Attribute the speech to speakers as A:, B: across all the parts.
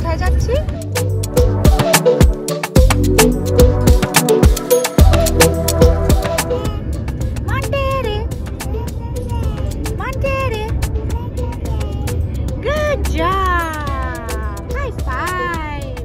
A: কোথায় যাচ্ছি? Monterey. Monterey. Good job. High five.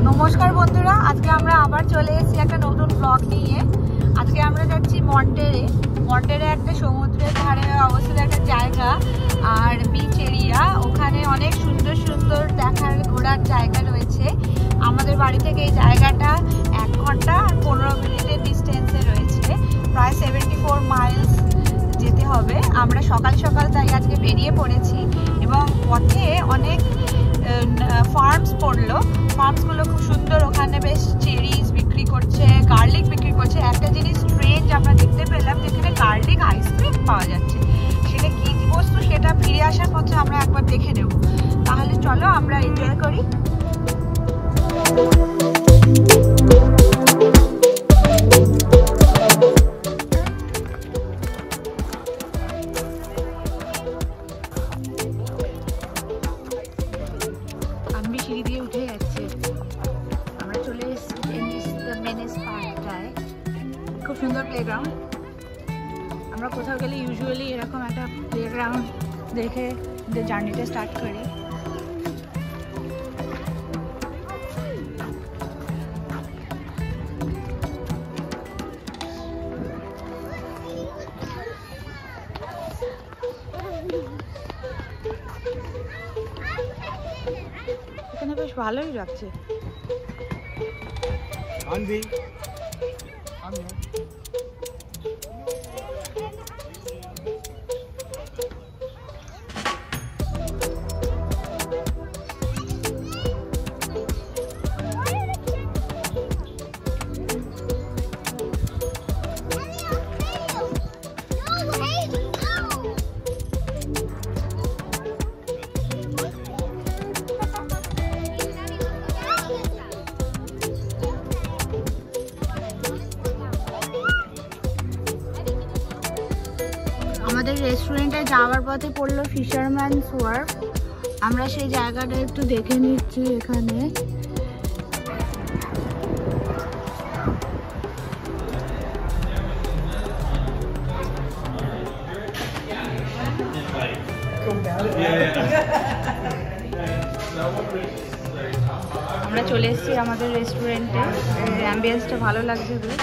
A: নমস্কার বন্ধুরা, আজকে আমরা আবার চলে এসেছি একটা নতুন ব্লগ নিয়ে। আজকে আমরা যাচ্ছি মন্টেরে। মন্টেরে একটা সমুদ্রের ধারে অবস্থিত একটা জায়গা আর বিচ এরিয়া। ওখানে অনেক সুন্দর সুন্দর দেখার ঘোরার জায়গা রয়েছে। আমাদের বাড়ি থেকে এই জায়গাটা 1 ঘন্টা আর 15 মিনিটের ডিস্টেন্সে রয়েছে। প্রায় 74 মাইলস যেতে হবে। আমরা সকাল সকাল তাই আজকে বেরিয়ে পড়েছি এবং পথে অনেক ফার্মস পড়লো। ফার্মসগুলো খুব সুন্দর, ওখানে বেশ চেরিজ বিক্রি করছে, গার্লিক বিক্রি করছে। একটা জিনিস স্ট্রেঞ্জ আমরা দেখতে পেলাম, যেখানে গার্লিক আইসক্রিম পাওয়া যাচ্ছে। সেটা কি বস্তু সেটা ফিরে আসার পথে আমরা একবার দেখে নেব। তাহলে চলো আমরা এনজয় করি। আমি সিঁড়ি দিয়ে উঠে যাচ্ছি। আমরা চলে এসেছি পার্কটায়। খুব সুন্দর প্লেগ্রাউন্ড। আমরা কোথাও গেলে ইউজুয়ালি এরকম একটা প্লেগ্রাউন্ড দেখে জার্নিটা স্টার্ট করি। এখানে বেশ ভালোই লাগছে। আমাদের রেস্টুরেন্টে যাওয়ার পথে পড়লো ফিশারম্যানস ওয়ার্ফ। আমরা সেই জায়গাটা একটু দেখে নিচ্ছি। এখানে আমরা চলে এসেছি আমাদের রেস্টুরেন্টে। অ্যাম্বিয়েন্সটা ভালো লাগছে, বেশ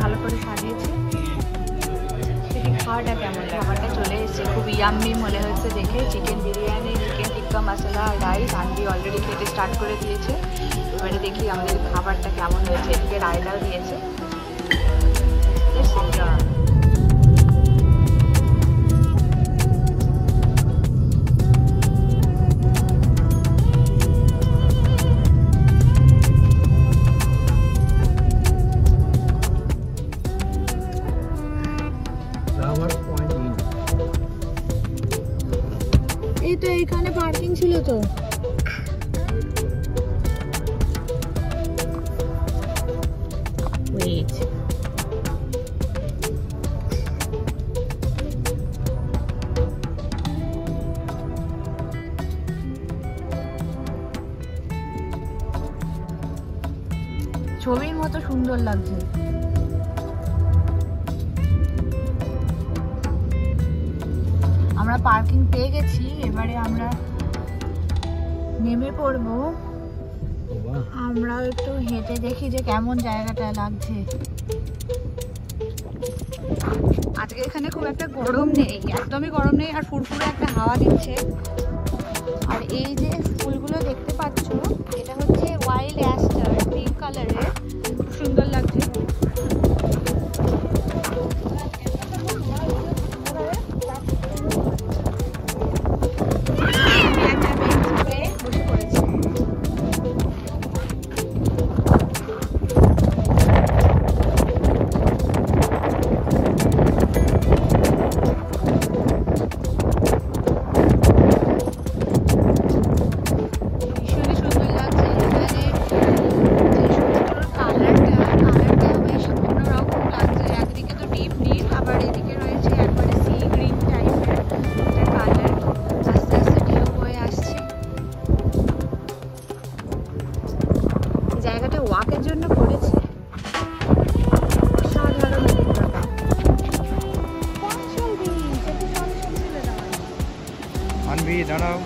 A: ভালো করে সাজিয়েছে। খাওয়াটা কেমন লাগে? খাবারটা চলে এসেছে, খুব ইয়াম্মি মনে হচ্ছে দেখে। চিকেন বিরিয়ানি, চিকেন টিক্কা মশলা, রাইস। আন্টি অলরেডি খেতে স্টার্ট করে দিয়েছে। এবারে দেখি আমাদের খাবারটা কেমন হয়েছে। এদিকে রায়তাও দিয়েছে। এই তো এইখানে পার্কিং ছিল তো। ওয়েট, ছবির মতো সুন্দর লাগছে। আমরা পার্কিং পেয়ে গেছি। এবারে আমরা নেমে পড়বো। আমরাও একটু হেঁটে দেখি যে কেমন জায়গাটা লাগছে। আজকে এখানে খুব একটা গরম নেই, একদমই গরম নেই, আর ফুরফুরে একটা হাওয়া দিচ্ছে। আর এই যে ফুলগুলো দেখতে পাচ্ছ, এটা হচ্ছে ওয়াইল্ড অ্যাস্টার, পিঙ্ক কালারের, খুব সুন্দর লাগছে।
B: আনবি দাঁড়াও।